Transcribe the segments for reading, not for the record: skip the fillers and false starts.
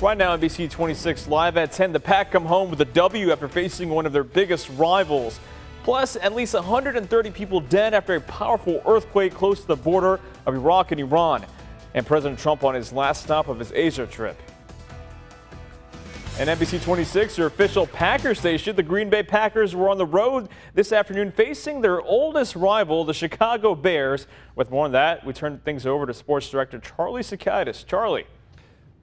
Right now, NBC 26 live at 10. The Pack come home with a W after facing one of their biggest rivals. Plus, at least 130 people dead after a powerful earthquake close to the border of Iraq and Iran. And President Trump on his last stop of his Asia trip. And NBC 26, your official Packers station, the Green Bay Packers were on the road this afternoon facing their oldest rival, the Chicago Bears. With more on that, we turn things over to sports director Charlie Sakaitis. Charlie.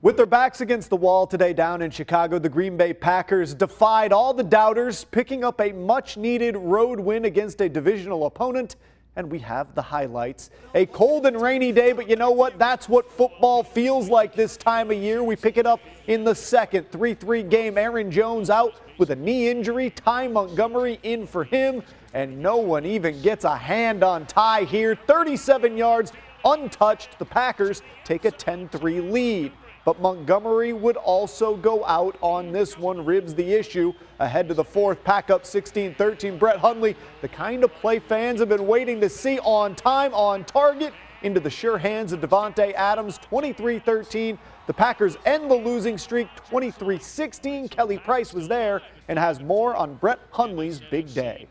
With their backs against the wall today down in Chicago, the Green Bay Packers defied all the doubters, picking up a much-needed road win against a divisional opponent. And we have the highlights. A cold and rainy day, but you know what? That's what football feels like this time of year. We pick it up in the second 3-3 game. Aaron Jones out with a knee injury. Ty Montgomery in for him. And no one even gets a hand on Ty here. 37 yards untouched. The Packers take a 10-3 lead. But Montgomery would also go out on this one. Ribs the issue. Ahead to the fourth, pack up 16-13. Brett Hundley, the kind of play fans have been waiting to see, on time, on target, into the sure hands of Davante Adams. 23-13. The Packers end the losing streak 23-16. Kelly Price was there and has more on Brett Hundley's big day.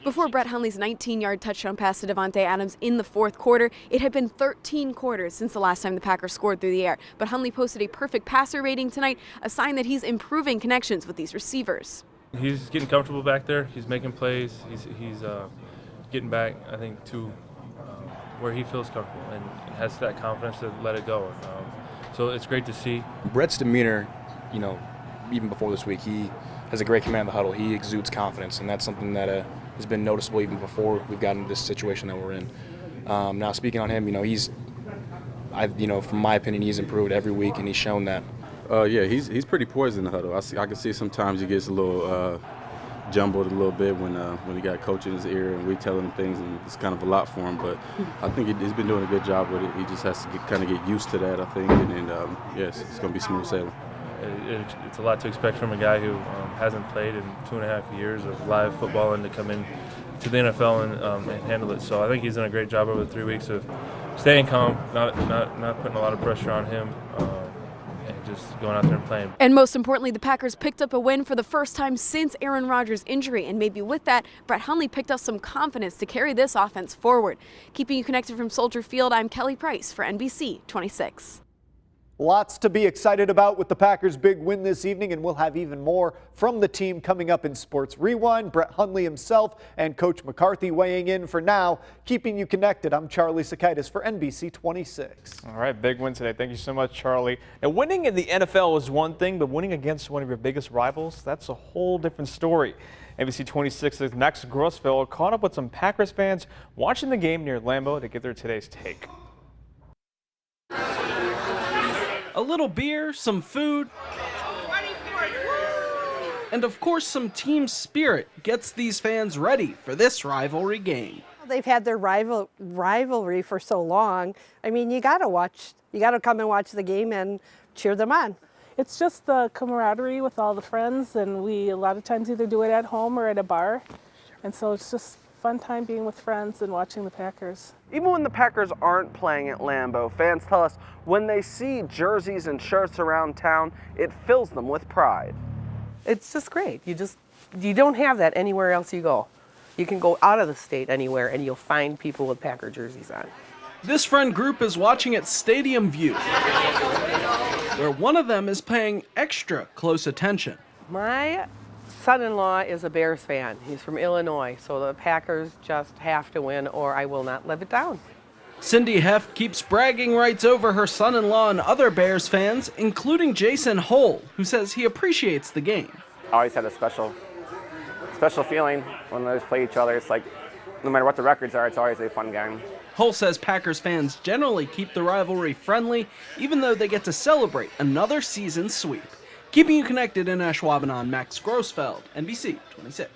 Before Brett Hundley's 19-yard touchdown pass to Davante Adams in the fourth quarter, it had been 13 quarters since the last time the Packers scored through the air. But Hundley posted a perfect passer rating tonight, a sign that he's improving connections with these receivers. He's getting comfortable back there. He's making plays. He's getting back, I think, to where he feels comfortable and has that confidence to let it go. So it's great to see. Brett's demeanor, you know, even before this week, he has a great command of the huddle. He exudes confidence, and that's something that has been noticeable even before we've gotten into this situation that we're in. Now, speaking on him, you know, from my opinion, he's improved every week, and he's shown that. Yeah, he's pretty poised in the huddle. I can see sometimes he gets a little jumbled a little bit when he got coach in his ear and we telling him things, and it's kind of a lot for him. But I think he's been doing a good job with it. He just has to kind of get used to that, I think, and yes, it's going to be smooth sailing. It's a lot to expect from a guy who hasn't played in 2.5 years of live football, and to come in to the NFL and handle it. So I think he's done a great job over the 3 weeks of staying calm, not putting a lot of pressure on him, and just going out there and playing. And most importantly, the Packers picked up a win for the first time since Aaron Rodgers' injury. And maybe with that, Brett Hundley picked up some confidence to carry this offense forward. Keeping you connected from Soldier Field, I'm Kelly Price for NBC 26. Lots to be excited about with the Packers' big win this evening, and we'll have even more from the team coming up in Sports Rewind. Brett Hundley himself and Coach McCarthy weighing in. For now, keeping you connected, I'm Charlie Sakaitis for NBC 26. All right, big win today. Thank you so much, Charlie. Now, winning in the NFL is one thing, but winning against one of your biggest rivals, that's a whole different story. NBC 26's Max Grossfeld caught up with some Packers fans watching the game near Lambeau to get their today's take. A little beer, some food, and of course some team spirit gets these fans ready for this rivalry game. They've had their rivalry for so long. I mean, you gotta come and watch the game and cheer them on. It's just the camaraderie with all the friends, and we a lot of times either do it at home or at a bar. And so it's just fun time being with friends and watching the Packers. Even when the Packers aren't playing at Lambeau, fans tell us when they see jerseys and shirts around town, it fills them with pride. It's just great. You don't have that anywhere else you go. You can go out of the state anywhere and you'll find people with Packer jerseys on. This friend group is watching at Stadium View, where one of them is paying extra close attention. My son-in-law is a Bears fan. He's from Illinois, so the Packers just have to win or I will not live it down. Cindy Heff keeps bragging rights over her son-in-law and other Bears fans, including Jason Hole, who says he appreciates the game. I always had a special feeling when they play each other. It's like, no matter what the records are, it's always a fun game. Hole says Packers fans generally keep the rivalry friendly, even though they get to celebrate another season sweep. Keeping you connected in Ashwaubenon, Max Grossfeld, NBC 26.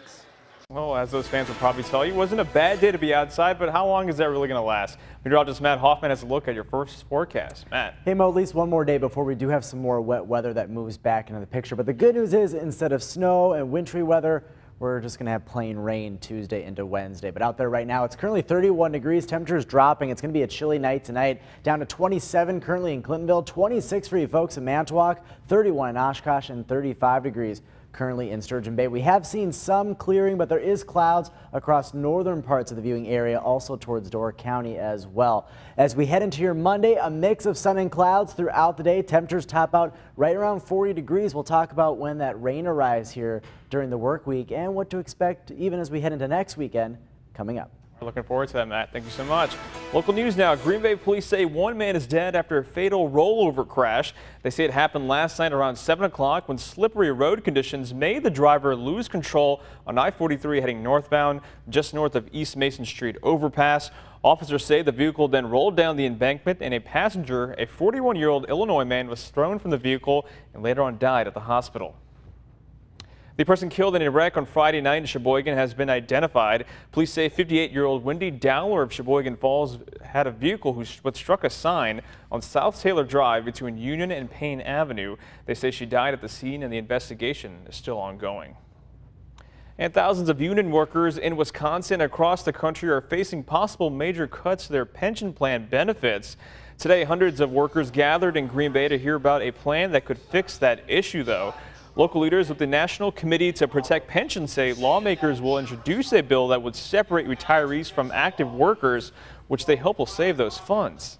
Well, as those fans will probably tell you, it wasn't a bad day to be outside, but how long is that really going to last? Meteorologist Matt Hoffman has a look at your first forecast. Matt. Hey, Mo, at least one more day before we do have some more wet weather that moves back into the picture. But the good news is, instead of snow and wintry weather, we're just going to have plain rain Tuesday into Wednesday. But out there right now, it's currently 31 degrees. Temperatures dropping. It's going to be a chilly night tonight. Down to 27 currently in Clintonville, 26 for you folks in Manitowoc, 31 in Oshkosh, and 35 degrees currently in Sturgeon Bay. We have seen some clearing, but there is clouds across northern parts of the viewing area, also towards Door County as well. As we head into your Monday, a mix of sun and clouds throughout the day. Temperatures top out right around 40 degrees. We'll talk about when that rain arrives here during the work week and what to expect even as we head into next weekend coming up. We're looking forward to that, Matt. Thank you so much. Local news now. Green Bay police say one man is dead after a fatal rollover crash. They say it happened last night around 7 o'clock when slippery road conditions made the driver lose control on I-43 heading northbound just north of East Mason Street overpass. Officers say the vehicle then rolled down the embankment and a passenger, a 41-year-old Illinois man, was thrown from the vehicle and later on died at the hospital. The person killed in a wreck on Friday night in Sheboygan has been identified. Police say 58-year-old Wendy Dowler of Sheboygan Falls had a vehicle who struck a sign on South Taylor Drive between Union and Payne Avenue. They say she died at the scene and the investigation is still ongoing. And thousands of union workers in Wisconsin and across the country are facing possible major cuts to their pension plan benefits. Today, hundreds of workers gathered in Green Bay to hear about a plan that could fix that issue, though. Local leaders with the National Committee to Protect Pensions say lawmakers will introduce a bill that would separate retirees from active workers, which they hope will save those funds.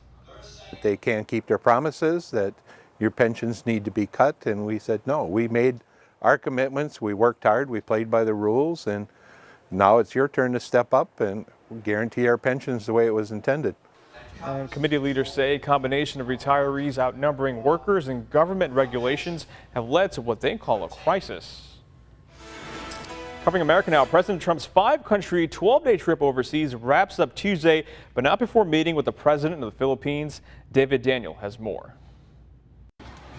They can't keep their promises that your pensions need to be cut, and we said no. We made our commitments, we worked hard, we played by the rules, and now it's your turn to step up and guarantee our pensions the way it was intended. Committee leaders say a combination of retirees outnumbering workers and government regulations have led to what they call a crisis. Covering America now, President Trump's 5-country 12-day trip overseas wraps up Tuesday, but not before meeting with the president of the Philippines. David Daniel has more.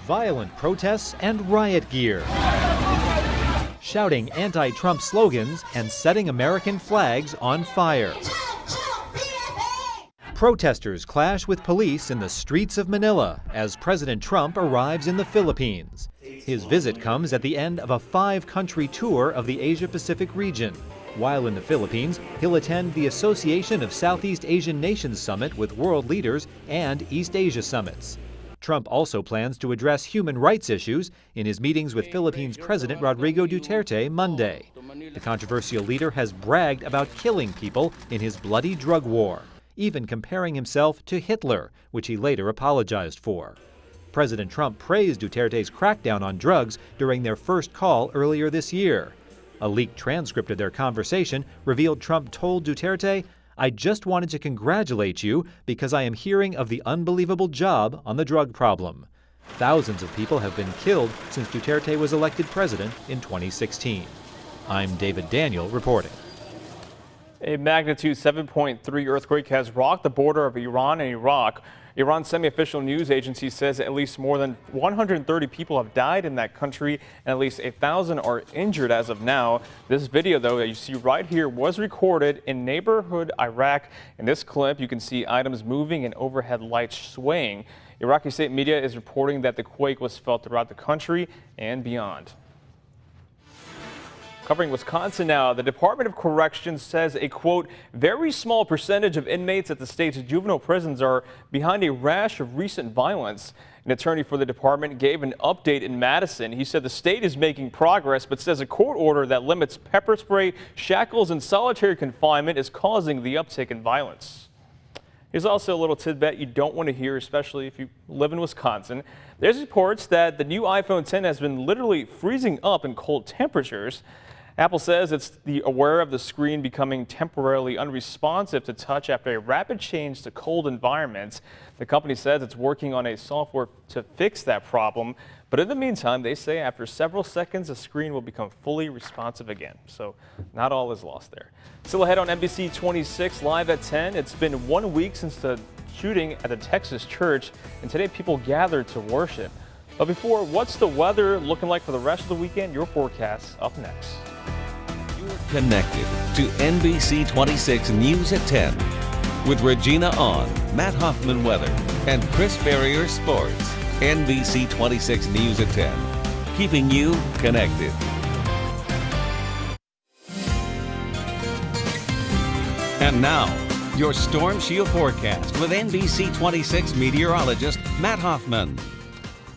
Violent protests and riot gear, shouting anti-Trump slogans and setting American flags on fire. Protesters clash with police in the streets of Manila as President Trump arrives in the Philippines. His visit comes at the end of a 5-country tour of the Asia-Pacific region. While in the Philippines, he'll attend the Association of Southeast Asian Nations Summit with world leaders and East Asia summits. Trump also plans to address human rights issues in his meetings with Philippines President Rodrigo Duterte Monday. The controversial leader has bragged about killing people in his bloody drug war, even comparing himself to Hitler, which he later apologized for. President Trump praised Duterte's crackdown on drugs during their first call earlier this year. A leaked transcript of their conversation revealed Trump told Duterte, "I just wanted to congratulate you because I am hearing of the unbelievable job on the drug problem." Thousands of people have been killed since Duterte was elected president in 2016. I'm David Daniel reporting. A magnitude 7.3 earthquake has rocked the border of Iran and Iraq. Iran's semi-official news agency says at least more than 130 people have died in that country and at least 1,000 are injured as of now. This video, though, that you see right here was recorded in neighborhood Iraq. In this clip, you can see items moving and overhead lights swaying. Iraqi state media is reporting that the quake was felt throughout the country and beyond. Covering Wisconsin now, the Department of Corrections says a, quote, very small percentage of inmates at the state's juvenile prisons are behind a rash of recent violence. An attorney for the department gave an update in Madison. He said the state is making progress, but says a court order that limits pepper spray, shackles, and solitary confinement is causing the uptick in violence. Here's also a little tidbit you don't want to hear, especially if you live in Wisconsin. There's reports that the new iPhone 10 has been literally freezing up in cold temperatures. Apple says it's aware of the screen becoming temporarily unresponsive to touch after a rapid change to cold environments. The company says it's working on a software to fix that problem. But in the meantime, they say after several seconds, the screen will become fully responsive again. So not all is lost there. Still ahead on NBC 26 live at 10. It's been 1 week since the shooting at the Texas church, and today people gathered to worship. But before, what's the weather looking like for the rest of the weekend? Your forecast up next. Connected to NBC 26 News at 10 with Regina On, Matt Hoffman Weather, and Chris Barrier Sports. NBC 26 News at 10, keeping you connected. And now, your Storm Shield forecast with NBC 26 meteorologist Matt Hoffman.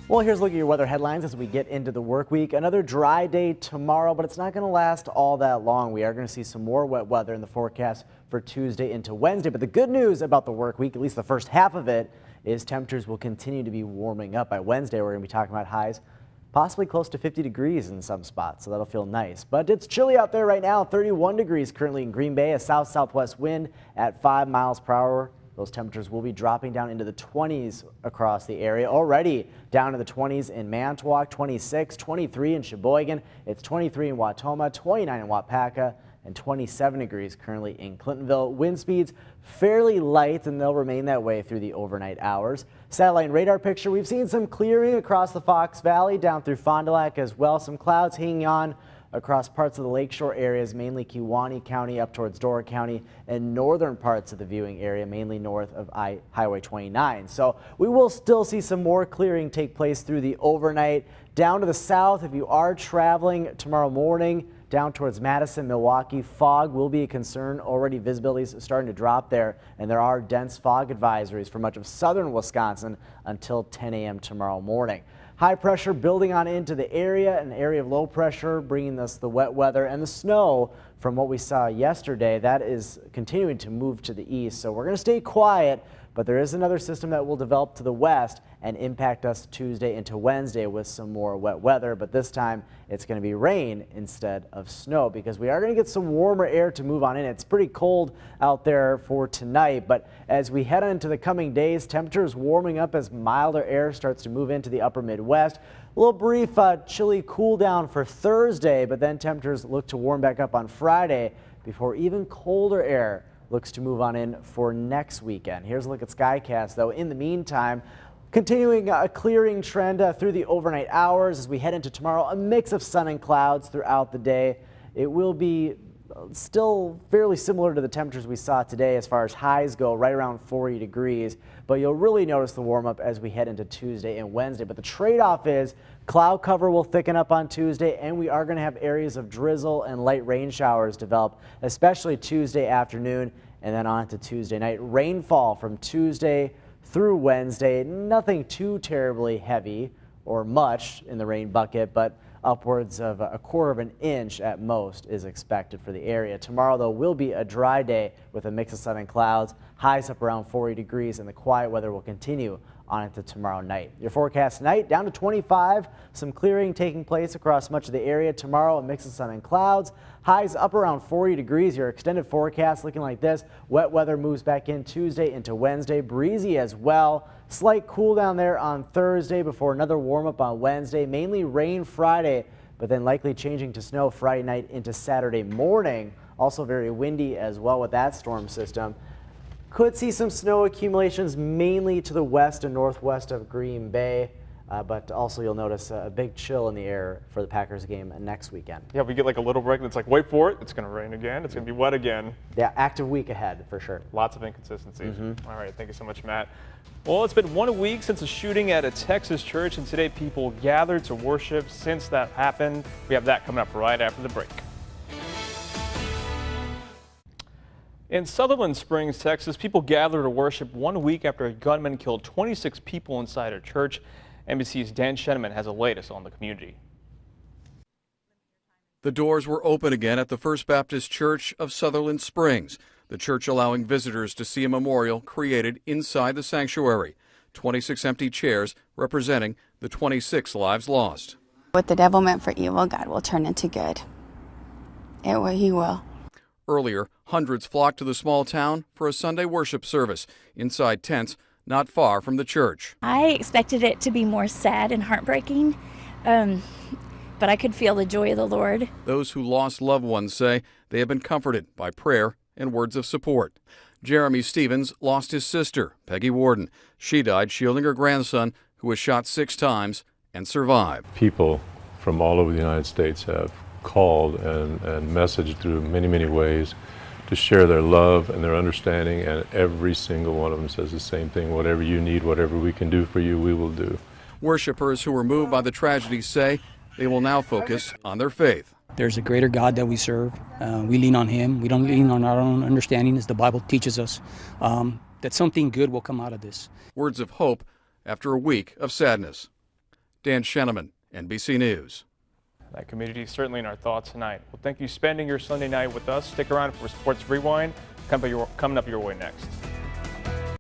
Well, here's a look at your weather headlines as we get into the work week. Another dry day tomorrow, but it's not going to last all that long. We are going to see some more wet weather in the forecast for Tuesday into Wednesday. But the good news about the work week, at least the first half of it, is temperatures will continue to be warming up. By Wednesday, we're going to be talking about highs possibly close to 50 degrees in some spots, so that'll feel nice. But it's chilly out there right now. 31 degrees currently in Green Bay, a south-southwest wind at 5 miles per hour. Those temperatures will be dropping down into the 20s across the area. Already down to the 20s in Manitowoc, 26, 23 in Sheboygan. It's 23 in Wautoma, 29 in Wapaka, and 27 degrees currently in Clintonville. Wind speeds fairly light, and they'll remain that way through the overnight hours. Satellite and radar picture, we've seen some clearing across the Fox Valley, down through Fond du Lac as well. Some clouds hanging on across parts of the lakeshore areas, mainly Kewaunee County up towards Door County, and northern parts of the viewing area, mainly north of Highway 29. So we will still see some more clearing take place through the overnight. Down to the south, if you are traveling tomorrow morning, down towards Madison, Milwaukee, fog will be a concern. Already visibility is starting to drop there, and there are dense fog advisories for much of southern Wisconsin until 10 a.m. tomorrow morning. High pressure building on into the area, an area of low pressure bringing us the wet weather and the snow from what we saw yesterday. That is continuing to move to the east, so we're going to stay quiet, but there is another system that will develop to the west and impact us Tuesday into Wednesday with some more wet weather, but this time it's going to be rain instead of snow because we are going to get some warmer air to move on in. It's pretty cold out there for tonight, but as we head into the coming days, temperatures warming up as milder air starts to move into the upper Midwest. A little brief chilly cool down for Thursday, but then temperatures look to warm back up on Friday before even colder air looks to move on in for next weekend. Here's a look at Skycast, though. In the meantime, continuing a clearing trend through the overnight hours as we head into tomorrow, a mix of sun and clouds throughout the day. It will be still fairly similar to the temperatures we saw today as far as highs go, right around 40 degrees, but you'll really notice the warm up as we head into Tuesday and Wednesday. But the trade-off is cloud cover will thicken up on Tuesday, and we are going to have areas of drizzle and light rain showers develop, especially Tuesday afternoon and then on to Tuesday night. Rainfall from Tuesday through Wednesday, nothing too terribly heavy or much in the rain bucket, but upwards of a quarter of an inch at most is expected for the area. Tomorrow, though, will be a dry day with a mix of sun and clouds. Highs up around 40 degrees, and the quiet weather will continue on into tomorrow night. Your forecast tonight down to 25. Some clearing taking place across much of the area. Tomorrow, a mix of sun and clouds. Highs up around 40 degrees. Your extended forecast looking like this. Wet weather moves back in Tuesday into Wednesday. Breezy as well. Slight cool down there on Thursday before another warm up on Wednesday. Mainly rain Friday, but then likely changing to snow Friday night into Saturday morning. Also very windy as well with that storm system. Could see some snow accumulations mainly to the west and northwest of Green Bay, but also you'll notice a big chill in the air for the Packers game next weekend. Yeah, we get like a little break and it's like, wait for it, it's going to rain again, it's going to be wet again. Yeah, active week ahead for sure. Lots of inconsistencies. All right, thank you so much, Matt. Well, it's been 1 week since a shooting at a Texas church, and today people gathered to worship since that happened. We have that coming up right after the break. In Sutherland Springs, Texas, people gathered to worship 1 week after a gunman killed 26 people inside a church. NBC's Dan Shenneman has the latest on the community. The doors were open again at the First Baptist Church of Sutherland Springs, the church allowing visitors to see a memorial created inside the sanctuary. 26 empty chairs representing the 26 lives lost. What the devil meant for evil, God will turn into good. He will. Earlier, hundreds flocked to the small town for a Sunday worship service inside tents not far from the church. I expected it to be more sad and heartbreaking, but I could feel the joy of the Lord. Those who lost loved ones say they have been comforted by prayer and words of support. Jeremy Stevens lost his sister, Peggy Warden. She died shielding her grandson, who was shot 6 times and survived. People from all over the United States have called and messaged through many ways to share their love and their understanding, and every single one of them says the same thing: whatever you need, whatever we can do for you, we will do. Worshippers who were moved by the tragedy say they will now focus on their faith. There's a greater God that we serve. We lean on Him. We don't lean on our own understanding, as the Bible teaches us, that something good will come out of this. Words of hope after a week of sadness. Dan Sheneman, NBC News. That community is certainly in our thoughts tonight. Well, thank you for spending your Sunday night with us. Stick around for Sports Rewind coming up your way next.